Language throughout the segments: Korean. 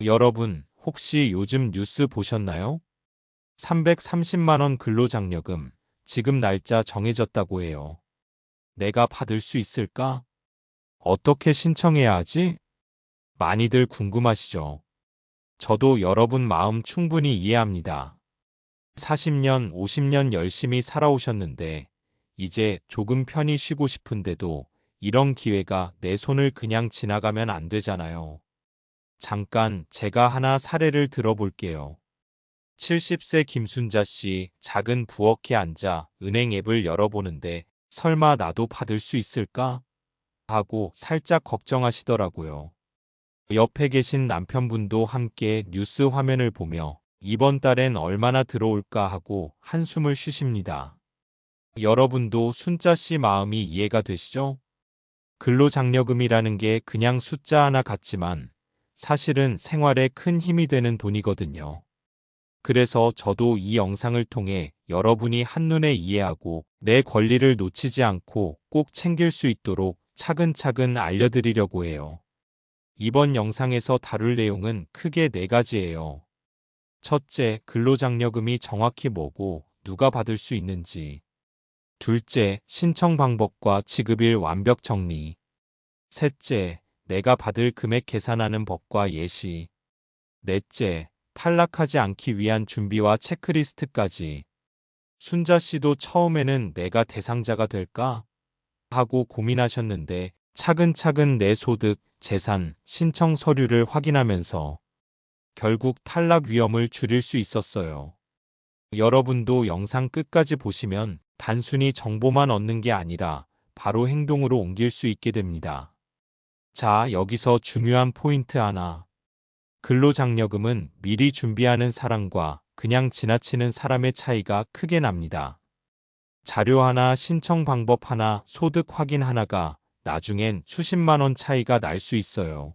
여러분, 혹시 요즘 뉴스 보셨나요? 330만 원 근로장려금, 지금 날짜 정해졌다고 해요. 내가 받을 수 있을까? 어떻게 신청해야 하지? 많이들 궁금하시죠? 저도 여러분 마음 충분히 이해합니다. 40년, 50년 열심히 살아오셨는데, 이제 조금 편히 쉬고 싶은데도 이런 기회가 내 손을 그냥 지나가면 안 되잖아요. 잠깐 제가 하나 사례를 들어볼게요. 70세 김순자 씨, 작은 부엌에 앉아 은행 앱을 열어보는데 설마 나도 받을 수 있을까? 하고 살짝 걱정하시더라고요. 옆에 계신 남편분도 함께 뉴스 화면을 보며 이번 달엔 얼마나 들어올까 하고 한숨을 쉬십니다. 여러분도 순자 씨 마음이 이해가 되시죠? 근로장려금이라는 게 그냥 숫자 하나 같지만 사실은 생활에 큰 힘이 되는 돈이거든요. 그래서 저도 이 영상을 통해 여러분이 한눈에 이해하고 내 권리를 놓치지 않고 꼭 챙길 수 있도록 차근차근 알려드리려고 해요. 이번 영상에서 다룰 내용은 크게 네 가지예요. 첫째, 근로장려금이 정확히 뭐고 누가 받을 수 있는지. 둘째, 신청 방법과 지급일 완벽 정리. 셋째, 내가 받을 금액 계산하는 법과 예시. 넷째, 탈락하지 않기 위한 준비와 체크리스트까지. 순자 씨도 처음에는 내가 대상자가 될까? 하고 고민하셨는데 차근차근 내 소득, 재산, 신청 서류를 확인하면서 결국 탈락 위험을 줄일 수 있었어요. 여러분도 영상 끝까지 보시면 단순히 정보만 얻는 게 아니라 바로 행동으로 옮길 수 있게 됩니다. 자, 여기서 중요한 포인트 하나. 근로장려금은 미리 준비하는 사람과 그냥 지나치는 사람의 차이가 크게 납니다. 자료 하나, 신청 방법 하나, 소득 확인 하나가 나중엔 수십만 원 차이가 날 수 있어요.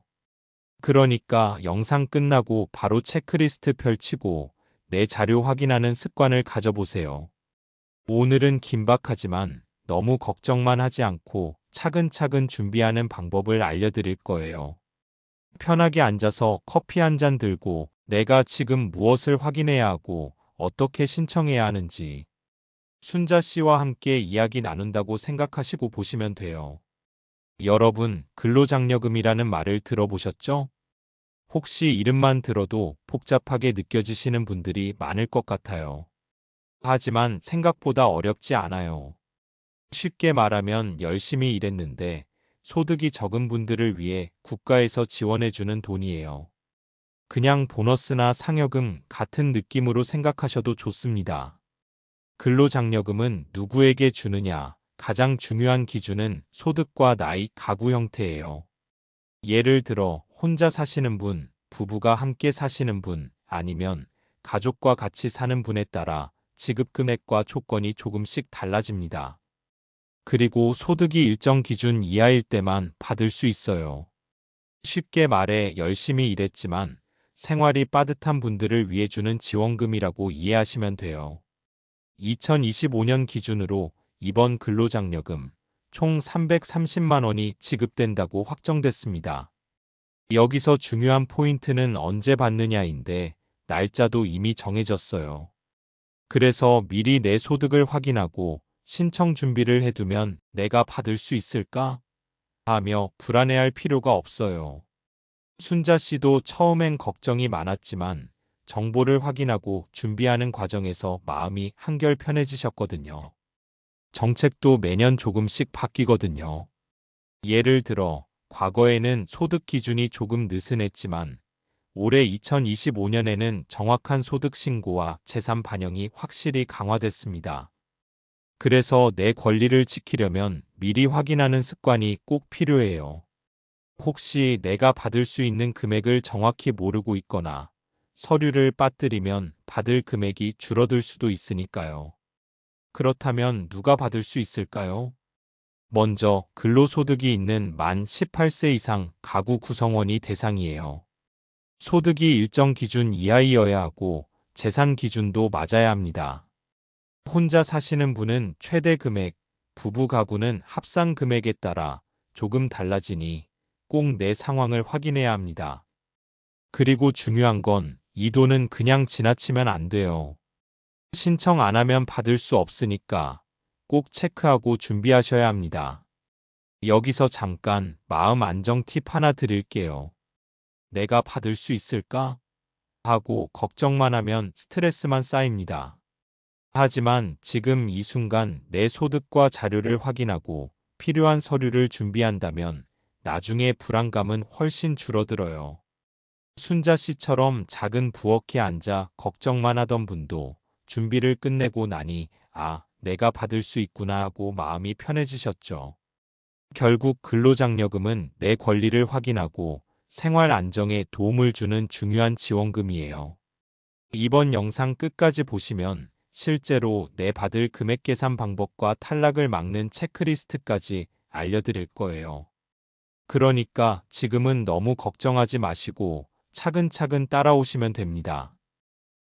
그러니까 영상 끝나고 바로 체크리스트 펼치고 내 자료 확인하는 습관을 가져보세요. 오늘은 긴박하지만 너무 걱정만 하지 않고 차근차근 준비하는 방법을 알려드릴 거예요. 편하게 앉아서 커피 한 잔 들고 내가 지금 무엇을 확인해야 하고 어떻게 신청해야 하는지 순자 씨와 함께 이야기 나눈다고 생각하시고 보시면 돼요. 여러분, 근로장려금이라는 말을 들어보셨죠? 혹시 이름만 들어도 복잡하게 느껴지시는 분들이 많을 것 같아요. 하지만 생각보다 어렵지 않아요. 쉽게 말하면 열심히 일했는데 소득이 적은 분들을 위해 국가에서 지원해주는 돈이에요. 그냥 보너스나 상여금 같은 느낌으로 생각하셔도 좋습니다. 근로장려금은 누구에게 주느냐? 가장 중요한 기준은 소득과 나이, 가구 형태예요. 예를 들어 혼자 사시는 분, 부부가 함께 사시는 분, 아니면 가족과 같이 사는 분에 따라 지급 금액과 조건이 조금씩 달라집니다. 그리고 소득이 일정 기준 이하일 때만 받을 수 있어요. 쉽게 말해 열심히 일했지만 생활이 빠듯한 분들을 위해 주는 지원금이라고 이해하시면 돼요. 2025년 기준으로 이번 근로장려금 총 330만 원이 지급된다고 확정됐습니다. 여기서 중요한 포인트는 언제 받느냐인데 날짜도 이미 정해졌어요. 그래서 미리 내 소득을 확인하고 신청 준비를 해두면 내가 받을 수 있을까? 하며 불안해할 필요가 없어요. 순자 씨도 처음엔 걱정이 많았지만 정보를 확인하고 준비하는 과정에서 마음이 한결 편해지셨거든요. 정책도 매년 조금씩 바뀌거든요. 예를 들어 과거에는 소득 기준이 조금 느슨했지만 올해 2025년에는 정확한 소득 신고와 재산 반영이 확실히 강화됐습니다. 그래서 내 권리를 지키려면 미리 확인하는 습관이 꼭 필요해요. 혹시 내가 받을 수 있는 금액을 정확히 모르고 있거나 서류를 빠뜨리면 받을 금액이 줄어들 수도 있으니까요. 그렇다면 누가 받을 수 있을까요? 먼저 근로소득이 있는 만 18세 이상 가구 구성원이 대상이에요. 소득이 일정 기준 이하이어야 하고 재산 기준도 맞아야 합니다. 혼자 사시는 분은 최대 금액, 부부 가구는 합산 금액에 따라 조금 달라지니 꼭 내 상황을 확인해야 합니다. 그리고 중요한 건 이 돈은 그냥 지나치면 안 돼요. 신청 안 하면 받을 수 없으니까 꼭 체크하고 준비하셔야 합니다. 여기서 잠깐 마음 안정 팁 하나 드릴게요. 내가 받을 수 있을까? 하고 걱정만 하면 스트레스만 쌓입니다. 하지만 지금 이 순간 내 소득과 자료를 확인하고 필요한 서류를 준비한다면 나중에 불안감은 훨씬 줄어들어요. 순자 씨처럼 작은 부엌에 앉아 걱정만 하던 분도 준비를 끝내고 나니 아, 내가 받을 수 있구나 하고 마음이 편해지셨죠. 결국 근로장려금은 내 권리를 확인하고 생활 안정에 도움을 주는 중요한 지원금이에요. 이번 영상 끝까지 보시면 실제로 내 받을 금액 계산 방법과 탈락을 막는 체크리스트까지 알려드릴 거예요. 그러니까 지금은 너무 걱정하지 마시고 차근차근 따라오시면 됩니다.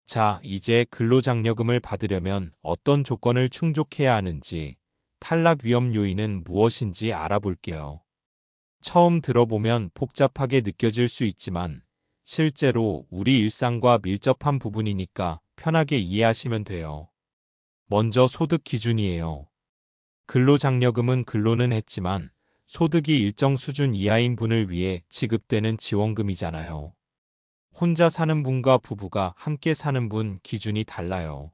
자, 이제 근로장려금을 받으려면 어떤 조건을 충족해야 하는지, 탈락 위험 요인은 무엇인지 알아볼게요. 처음 들어보면 복잡하게 느껴질 수 있지만 실제로 우리 일상과 밀접한 부분이니까 편하게 이해하시면 돼요. 먼저 소득 기준이에요. 근로장려금은 근로는 했지만 소득이 일정 수준 이하인 분을 위해 지급되는 지원금이잖아요. 혼자 사는 분과 부부가 함께 사는 분 기준이 달라요.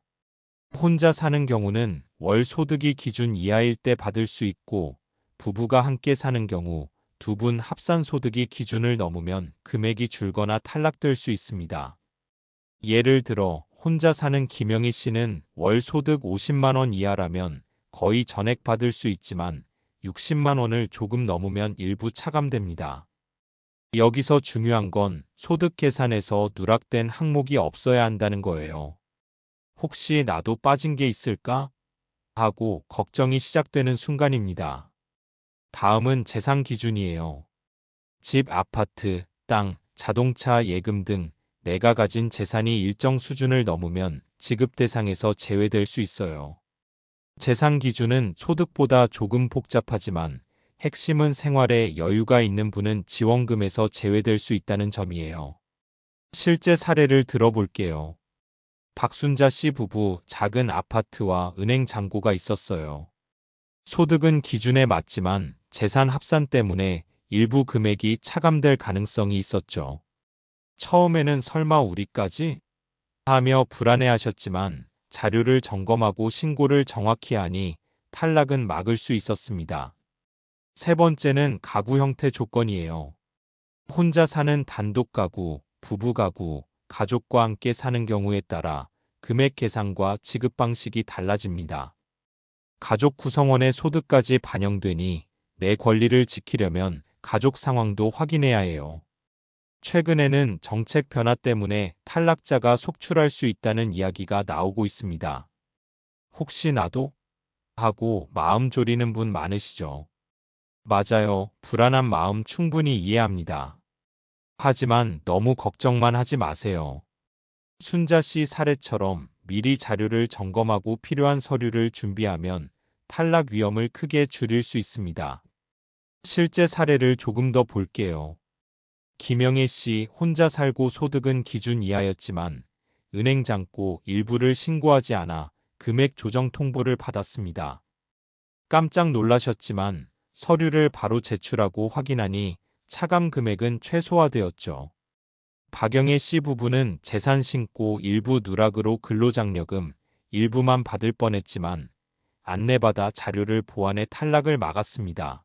혼자 사는 경우는 월 소득이 기준 이하일 때 받을 수 있고, 부부가 함께 사는 경우 두 분 합산 소득이 기준을 넘으면 금액이 줄거나 탈락될 수 있습니다. 예를 들어 혼자 사는 김영희 씨는 월 소득 50만 원 이하라면 거의 전액 받을 수 있지만 60만 원을 조금 넘으면 일부 차감됩니다. 여기서 중요한 건 소득 계산에서 누락된 항목이 없어야 한다는 거예요. 혹시 나도 빠진 게 있을까? 하고 걱정이 시작되는 순간입니다. 다음은 재산 기준이에요. 집, 아파트, 땅, 자동차, 예금 등 내가 가진 재산이 일정 수준을 넘으면 지급 대상에서 제외될 수 있어요. 재산 기준은 소득보다 조금 복잡하지만 핵심은 생활에 여유가 있는 분은 지원금에서 제외될 수 있다는 점이에요. 실제 사례를 들어볼게요. 박순자 씨 부부 작은 아파트와 은행 잔고가 있었어요. 소득은 기준에 맞지만 재산 합산 때문에 일부 금액이 차감될 가능성이 있었죠. 처음에는 설마 우리까지? 하며 불안해하셨지만 자료를 점검하고 신고를 정확히 하니 탈락은 막을 수 있었습니다. 세 번째는 가구 형태 조건이에요. 혼자 사는 단독 가구, 부부 가구, 가족과 함께 사는 경우에 따라 금액 계산과 지급 방식이 달라집니다. 가족 구성원의 소득까지 반영되니 내 권리를 지키려면 가족 상황도 확인해야 해요. 최근에는 정책 변화 때문에 탈락자가 속출할 수 있다는 이야기가 나오고 있습니다. 혹시 나도? 하고 마음 졸이는 분 많으시죠? 맞아요. 불안한 마음 충분히 이해합니다. 하지만 너무 걱정만 하지 마세요. 순자 씨 사례처럼 미리 자료를 점검하고 필요한 서류를 준비하면 탈락 위험을 크게 줄일 수 있습니다. 실제 사례를 조금 더 볼게요. 김영애 씨 혼자 살고 소득은 기준 이하였지만 은행 잔고 일부를 신고하지 않아 금액 조정 통보를 받았습니다. 깜짝 놀라셨지만 서류를 바로 제출하고 확인하니 차감 금액은 최소화되었죠. 박영애 씨 부부는 재산 신고 일부 누락으로 근로장려금 일부만 받을 뻔했지만 안내받아 자료를 보완해 탈락을 막았습니다.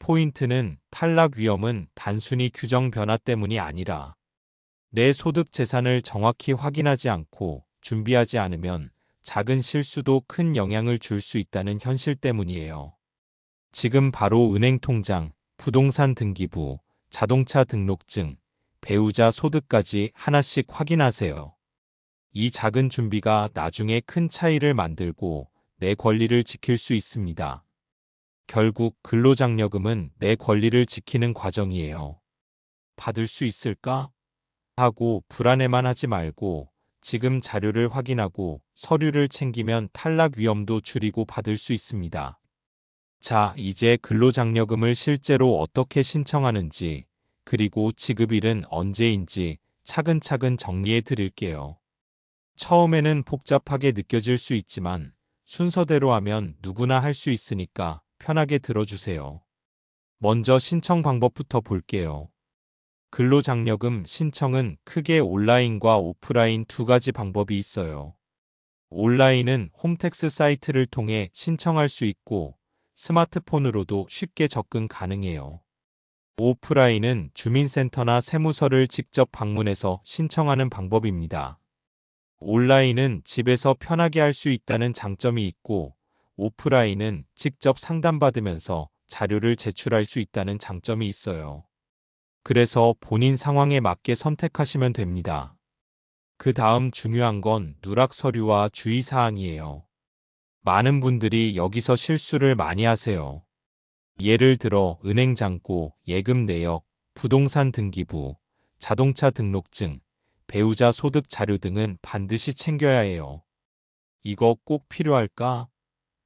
포인트는 탈락 위험은 단순히 규정 변화 때문이 아니라 내 소득 재산을 정확히 확인하지 않고 준비하지 않으면 작은 실수도 큰 영향을 줄 수 있다는 현실 때문이에요. 지금 바로 은행 통장, 부동산 등기부, 자동차 등록증, 배우자 소득까지 하나씩 확인하세요. 이 작은 준비가 나중에 큰 차이를 만들고 내 권리를 지킬 수 있습니다. 결국 근로장려금은 내 권리를 지키는 과정이에요. 받을 수 있을까? 하고 불안해만 하지 말고 지금 자료를 확인하고 서류를 챙기면 탈락 위험도 줄이고 받을 수 있습니다. 자, 이제 근로장려금을 실제로 어떻게 신청하는지, 그리고 지급일은 언제인지 차근차근 정리해 드릴게요. 처음에는 복잡하게 느껴질 수 있지만 순서대로 하면 누구나 할 수 있으니까 편하게 들어주세요. 먼저 신청 방법부터 볼게요. 근로장려금 신청은 크게 온라인과 오프라인 두 가지 방법이 있어요. 온라인은 홈택스 사이트를 통해 신청할 수 있고 스마트폰으로도 쉽게 접근 가능해요. 오프라인은 주민센터나 세무서를 직접 방문해서 신청하는 방법입니다. 온라인은 집에서 편하게 할 수 있다는 장점이 있고, 오프라인은 직접 상담받으면서 자료를 제출할 수 있다는 장점이 있어요. 그래서 본인 상황에 맞게 선택하시면 됩니다. 그 다음 중요한 건 누락 서류와 주의사항이에요. 많은 분들이 여기서 실수를 많이 하세요. 예를 들어 은행 잔고, 예금 내역, 부동산 등기부, 자동차 등록증, 배우자 소득 자료 등은 반드시 챙겨야 해요. 이거 꼭 필요할까?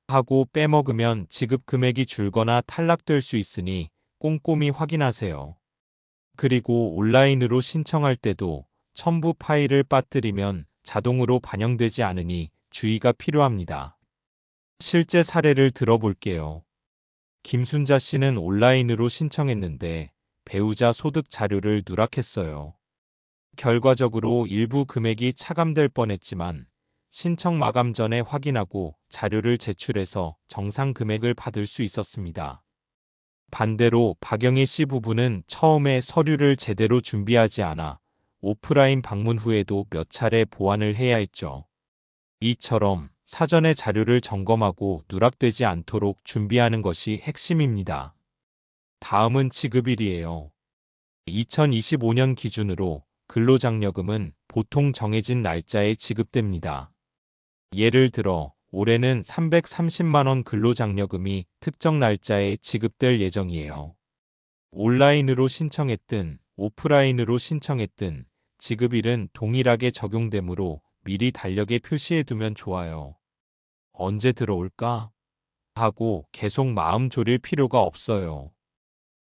하고 빼먹으면 지급 금액이 줄거나 탈락될 수 있으니 꼼꼼히 확인하세요. 그리고 온라인으로 신청할 때도 첨부 파일을 빠뜨리면 자동으로 반영되지 않으니 주의가 필요합니다. 실제 사례를 들어볼게요. 김순자 씨는 온라인으로 신청했는데 배우자 소득 자료를 누락했어요. 결과적으로 일부 금액이 차감될 뻔했지만 신청 마감 전에 확인하고 자료를 제출해서 정상 금액을 받을 수 있었습니다. 반대로 박영희 씨 부부는 처음에 서류를 제대로 준비하지 않아 오프라인 방문 후에도 몇 차례 보완을 해야 했죠. 이처럼 사전에 자료를 점검하고 누락되지 않도록 준비하는 것이 핵심입니다. 다음은 지급일이에요. 2025년 기준으로 근로장려금은 보통 정해진 날짜에 지급됩니다. 예를 들어 올해는 330만 원 근로장려금이 특정 날짜에 지급될 예정이에요. 온라인으로 신청했든 오프라인으로 신청했든 지급일은 동일하게 적용되므로 미리 달력에 표시해두면 좋아요. 언제 들어올까? 하고 계속 마음 졸일 필요가 없어요.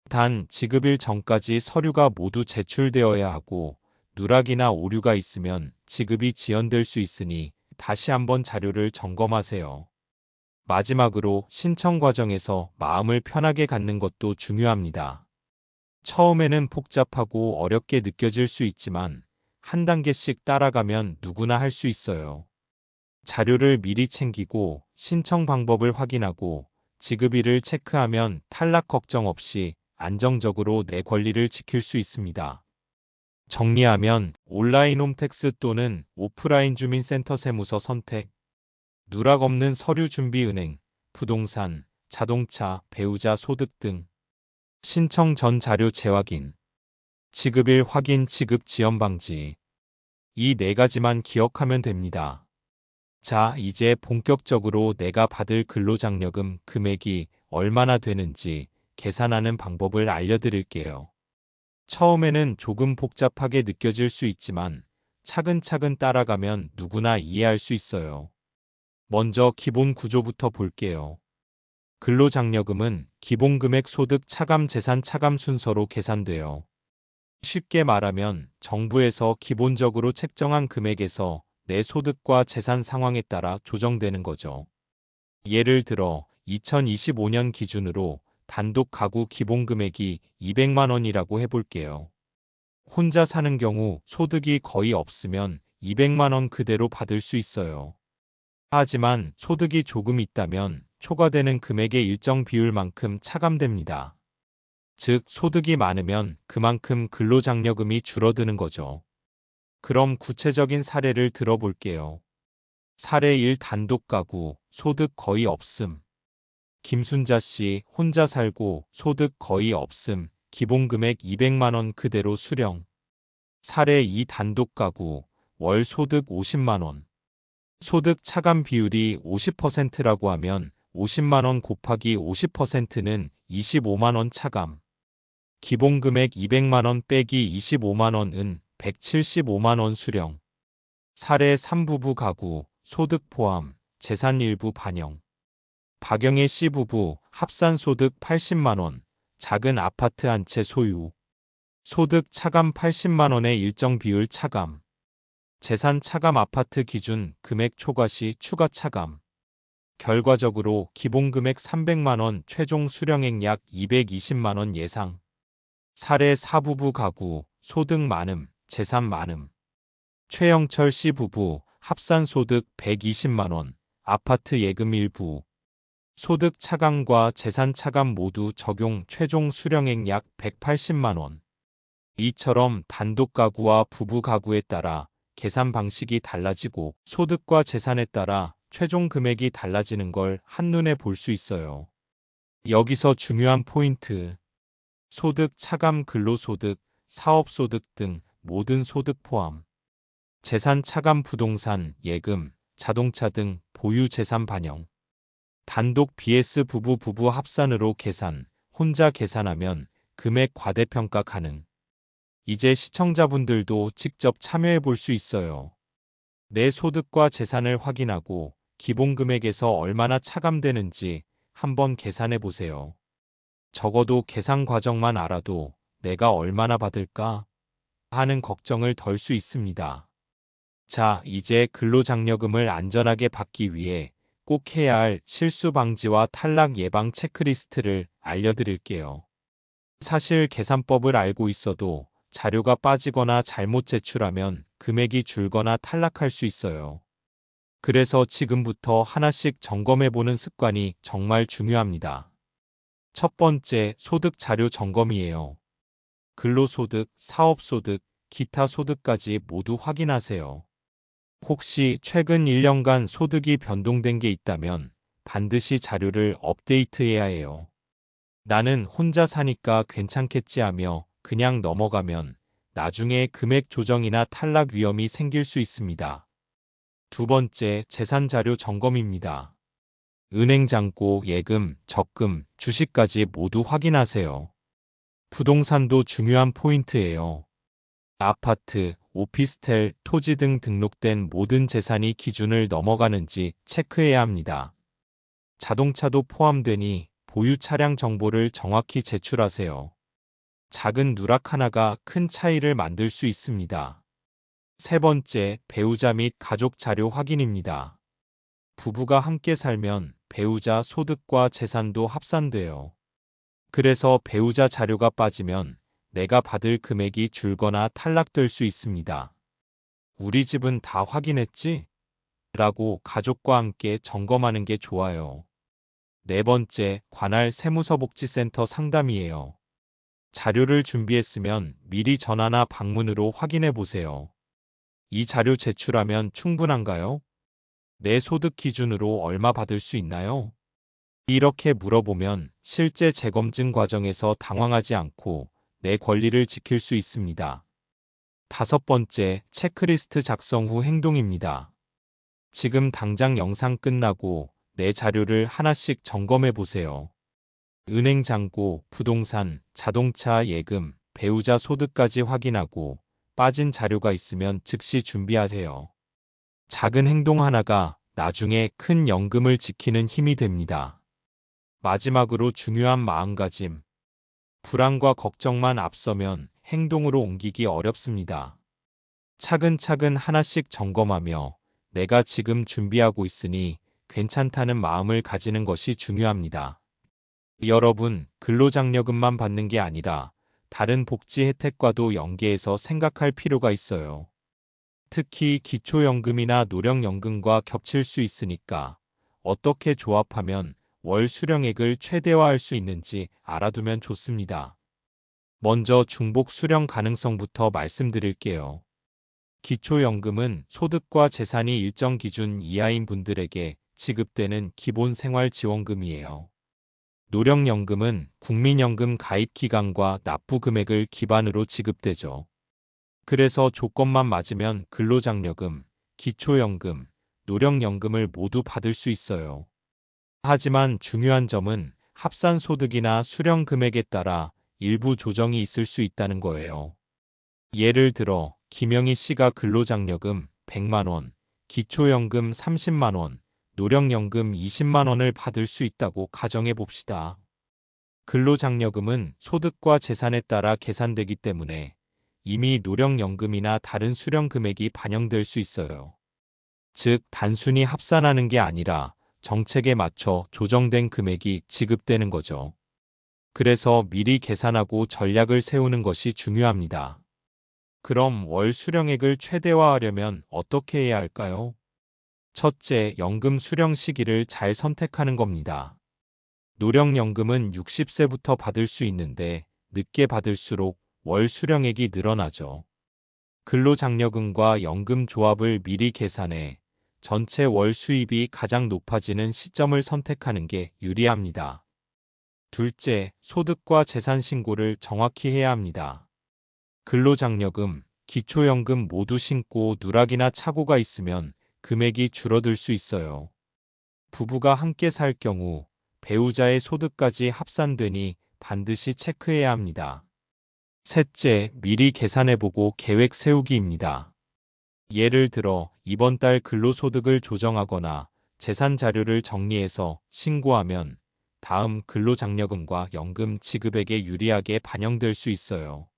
단 지급일 전까지 서류가 모두 제출되어야 하고 누락이나 오류가 있으면 지급이 지연될 수 있으니 다시 한번 자료를 점검하세요. 마지막으로 신청 과정에서 마음을 편하게 갖는 것도 중요합니다. 처음에는 복잡하고 어렵게 느껴질 수 있지만 한 단계씩 따라가면 누구나 할 수 있어요. 자료를 미리 챙기고 신청 방법을 확인하고 지급일을 체크하면 탈락 걱정 없이 안정적으로 내 권리를 지킬 수 있습니다. 정리하면 온라인 홈택스 또는 오프라인 주민센터 세무서 선택, 누락 없는 서류 준비 은행, 부동산, 자동차, 배우자 소득 등, 신청 전 자료 재확인, 지급일 확인 지급 지연 방지. 이 네 가지만 기억하면 됩니다. 자, 이제 본격적으로 내가 받을 근로장려금 금액이 얼마나 되는지 계산하는 방법을 알려드릴게요. 처음에는 조금 복잡하게 느껴질 수 있지만 차근차근 따라가면 누구나 이해할 수 있어요. 먼저 기본 구조부터 볼게요. 근로장려금은 기본금액 소득 차감 재산 차감 순서로 계산돼요. 쉽게 말하면 정부에서 기본적으로 책정한 금액에서 내 소득과 재산 상황에 따라 조정되는 거죠. 예를 들어 2025년 기준으로 단독 가구 기본금액이 200만 원이라고 해볼게요. 혼자 사는 경우 소득이 거의 없으면 200만 원 그대로 받을 수 있어요. 하지만 소득이 조금 있다면 초과되는 금액의 일정 비율만큼 차감됩니다. 즉, 소득이 많으면 그만큼 근로장려금이 줄어드는 거죠. 그럼 구체적인 사례를 들어볼게요. 사례 1 단독 가구, 소득 거의 없음. 김순자 씨 혼자 살고 소득 거의 없음. 기본금액 200만 원 그대로 수령. 사례 2 단독 가구, 월 소득 50만 원. 소득 차감 비율이 50%라고 하면 50만 원 곱하기 50%는 25만 원 차감. 기본금액 200만 원 빼기 25만 원은 175만 원 수령. 사례 3부부 가구, 소득 포함, 재산 일부 반영. 박영애 씨 부부, 합산 소득 80만 원, 작은 아파트 한 채 소유. 소득 차감 80만 원의 일정 비율 차감. 재산 차감 아파트 기준 금액 초과시 추가 차감. 결과적으로 기본 금액 300만 원, 최종 수령액 약 220만 원 예상. 사례 4부부 가구, 소득 많음, 재산 많음. 최영철 씨 부부, 합산 소득 120만 원, 아파트 예금 일부. 소득 차감과 재산 차감 모두 적용, 최종 수령액 약 180만 원. 이처럼 단독 가구와 부부 가구에 따라 계산 방식이 달라지고 소득과 재산에 따라 최종 금액이 달라지는 걸 한눈에 볼 수 있어요. 여기서 중요한 포인트. 소득 차감 근로소득, 사업소득 등 모든 소득 포함. 재산 차감 부동산, 예금, 자동차 등 보유 재산 반영. 단독 부부 합산으로 계산, 혼자 계산하면 금액 과대평가 가능. 이제 시청자분들도 직접 참여해 볼 수 있어요. 내 소득과 재산을 확인하고 기본 금액에서 얼마나 차감되는지 한번 계산해 보세요. 적어도 계산 과정만 알아도 내가 얼마나 받을까 하는 걱정을 덜 수 있습니다. 자, 이제 근로장려금을 안전하게 받기 위해 꼭 해야 할 실수 방지와 탈락 예방 체크리스트를 알려드릴게요. 사실 계산법을 알고 있어도 자료가 빠지거나 잘못 제출하면 금액이 줄거나 탈락할 수 있어요. 그래서 지금부터 하나씩 점검해보는 습관이 정말 중요합니다. 첫 번째, 소득 자료 점검이에요. 근로소득, 사업소득, 기타 소득까지 모두 확인하세요. 혹시 최근 1년간 소득이 변동된 게 있다면 반드시 자료를 업데이트해야 해요. 나는 혼자 사니까 괜찮겠지 하며 그냥 넘어가면 나중에 금액 조정이나 탈락 위험이 생길 수 있습니다. 두 번째, 재산 자료 점검입니다. 은행 잔고, 예금, 적금, 주식까지 모두 확인하세요. 부동산도 중요한 포인트예요. 아파트, 오피스텔, 토지 등 등록된 모든 재산이 기준을 넘어가는지 체크해야 합니다. 자동차도 포함되니 보유 차량 정보를 정확히 제출하세요. 작은 누락 하나가 큰 차이를 만들 수 있습니다. 세 번째, 배우자 및 가족 자료 확인입니다. 부부가 함께 살면 배우자 소득과 재산도 합산돼요. 그래서 배우자 자료가 빠지면 내가 받을 금액이 줄거나 탈락될 수 있습니다. 우리 집은 다 확인했지? 라고 가족과 함께 점검하는 게 좋아요. 네 번째, 관할 세무서복지센터 상담이에요. 자료를 준비했으면 미리 전화나 방문으로 확인해 보세요. 이 자료 제출하면 충분한가요? 내 소득 기준으로 얼마 받을 수 있나요? 이렇게 물어보면 실제 재검증 과정에서 당황하지 않고 내 권리를 지킬 수 있습니다. 다섯 번째, 체크리스트 작성 후 행동입니다. 지금 당장 영상 끝나고 내 자료를 하나씩 점검해 보세요. 은행 잔고, 부동산, 자동차 예금, 배우자 소득까지 확인하고 빠진 자료가 있으면 즉시 준비하세요. 작은 행동 하나가 나중에 큰 연금을 지키는 힘이 됩니다. 마지막으로 중요한 마음가짐. 불안과 걱정만 앞서면 행동으로 옮기기 어렵습니다. 차근차근 하나씩 점검하며 내가 지금 준비하고 있으니 괜찮다는 마음을 가지는 것이 중요합니다. 여러분, 근로장려금만 받는 게 아니라 다른 복지 혜택과도 연계해서 생각할 필요가 있어요. 특히 기초연금이나 노령연금과 겹칠 수 있으니까 어떻게 조합하면 월 수령액을 최대화할 수 있는지 알아두면 좋습니다. 먼저 중복 수령 가능성부터 말씀드릴게요. 기초연금은 소득과 재산이 일정 기준 이하인 분들에게 지급되는 기본 생활지원금이에요. 노령연금은 국민연금 가입 기간과 납부 금액을 기반으로 지급되죠. 그래서 조건만 맞으면 근로장려금, 기초연금, 노령연금을 모두 받을 수 있어요. 하지만 중요한 점은 합산소득이나 수령 금액에 따라 일부 조정이 있을 수 있다는 거예요. 예를 들어 김영희 씨가 근로장려금 100만 원, 기초연금 30만 원, 노령연금 20만 원을 받을 수 있다고 가정해 봅시다. 근로장려금은 소득과 재산에 따라 계산되기 때문에 이미 노령연금이나 다른 수령 금액이 반영될 수 있어요. 즉, 단순히 합산하는 게 아니라 정책에 맞춰 조정된 금액이 지급되는 거죠. 그래서 미리 계산하고 전략을 세우는 것이 중요합니다. 그럼 월 수령액을 최대화하려면 어떻게 해야 할까요? 첫째, 연금 수령 시기를 잘 선택하는 겁니다. 노령연금은 60세부터 받을 수 있는데 늦게 받을수록 월 수령액이 늘어나죠. 근로장려금과 연금 조합을 미리 계산해 전체 월 수입이 가장 높아지는 시점을 선택하는 게 유리합니다. 둘째, 소득과 재산 신고를 정확히 해야 합니다. 근로장려금, 기초연금 모두 신고 누락이나 착오가 있으면 금액이 줄어들 수 있어요. 부부가 함께 살 경우 배우자의 소득까지 합산되니 반드시 체크해야 합니다. 셋째, 미리 계산해보고 계획 세우기입니다. 예를 들어 이번 달 근로소득을 조정하거나 재산 자료를 정리해서 신고하면 다음 근로장려금과 연금 지급액에 유리하게 반영될 수 있어요.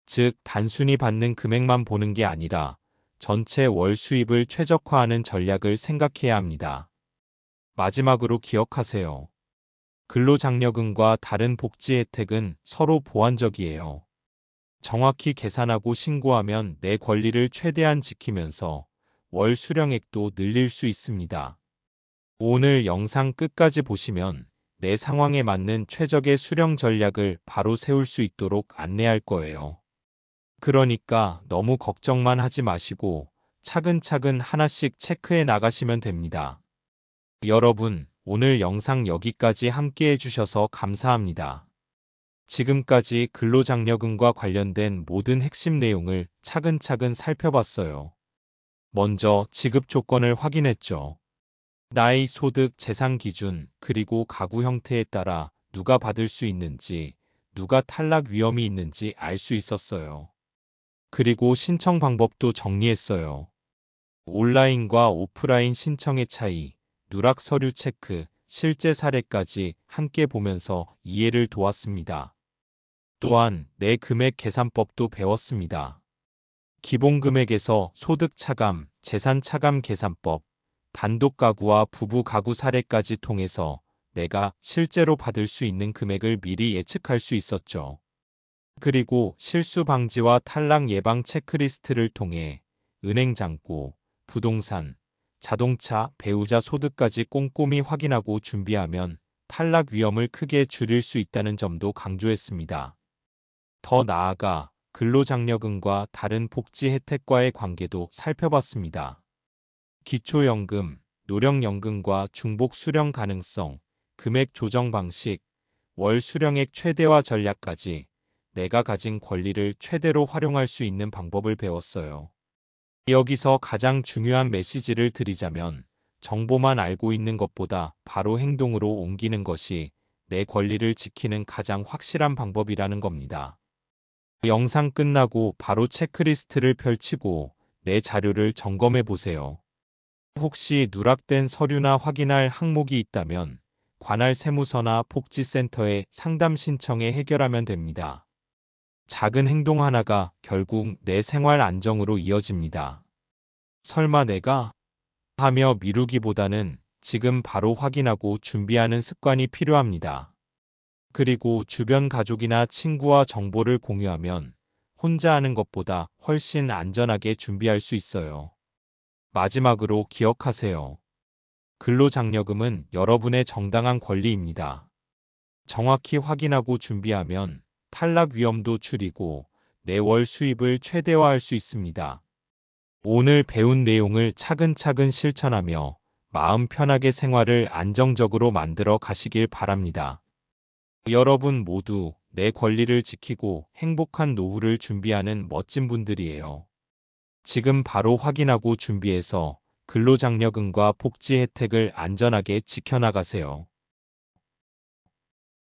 즉, 단순히 받는 금액만 보는 게 아니라 전체 월 수입을 최적화하는 전략을 생각해야 합니다. 마지막으로 기억하세요. 근로장려금과 다른 복지 혜택은 서로 보완적이에요. 정확히 계산하고 신고하면 내 권리를 최대한 지키면서 월 수령액도 늘릴 수 있습니다. 오늘 영상 끝까지 보시면 내 상황에 맞는 최적의 수령 전략을 바로 세울 수 있도록 안내할 거예요. 그러니까 너무 걱정만 하지 마시고 차근차근 하나씩 체크해 나가시면 됩니다. 여러분, 오늘 영상 여기까지 함께 해주셔서 감사합니다. 지금까지 근로장려금과 관련된 모든 핵심 내용을 차근차근 살펴봤어요. 먼저 지급 조건을 확인했죠. 나이, 소득, 재산 기준, 그리고 가구 형태에 따라 누가 받을 수 있는지, 누가 탈락 위험이 있는지 알 수 있었어요. 그리고 신청 방법도 정리했어요. 온라인과 오프라인 신청의 차이, 누락 서류 체크, 실제 사례까지 함께 보면서 이해를 도왔습니다. 또한 내 금액 계산법도 배웠습니다. 기본 금액에서 소득 차감, 재산 차감 계산법, 단독 가구와 부부 가구 사례까지 통해서 내가 실제로 받을 수 있는 금액을 미리 예측할 수 있었죠. 그리고 실수 방지와 탈락 예방 체크리스트를 통해 은행 잔고, 부동산, 자동차, 배우자 소득까지 꼼꼼히 확인하고 준비하면 탈락 위험을 크게 줄일 수 있다는 점도 강조했습니다. 더 나아가 근로장려금과 다른 복지 혜택과의 관계도 살펴봤습니다. 기초연금, 노령연금과 중복 수령 가능성, 금액 조정 방식, 월 수령액 최대화 전략까지 내가 가진 권리를 최대로 활용할 수 있는 방법을 배웠어요. 여기서 가장 중요한 메시지를 드리자면 정보만 알고 있는 것보다 바로 행동으로 옮기는 것이 내 권리를 지키는 가장 확실한 방법이라는 겁니다. 영상 끝나고 바로 체크리스트를 펼치고 내 자료를 점검해 보세요. 혹시 누락된 서류나 확인할 항목이 있다면 관할 세무서나 복지센터에 상담 신청해 해결하면 됩니다. 작은 행동 하나가 결국 내 생활 안정으로 이어집니다. 설마 내가 하며 미루기보다는 지금 바로 확인하고 준비하는 습관이 필요합니다. 그리고 주변 가족이나 친구와 정보를 공유하면 혼자 하는 것보다 훨씬 안전하게 준비할 수 있어요. 마지막으로 기억하세요. 근로장려금은 여러분의 정당한 권리입니다. 정확히 확인하고 준비하면 탈락 위험도 줄이고 내 월 수입을 최대화할 수 있습니다. 오늘 배운 내용을 차근차근 실천하며 마음 편하게 생활을 안정적으로 만들어 가시길 바랍니다. 여러분 모두 내 권리를 지키고 행복한 노후를 준비하는 멋진 분들이에요. 지금 바로 확인하고 준비해서 근로장려금과 복지 혜택을 안전하게 지켜나가세요.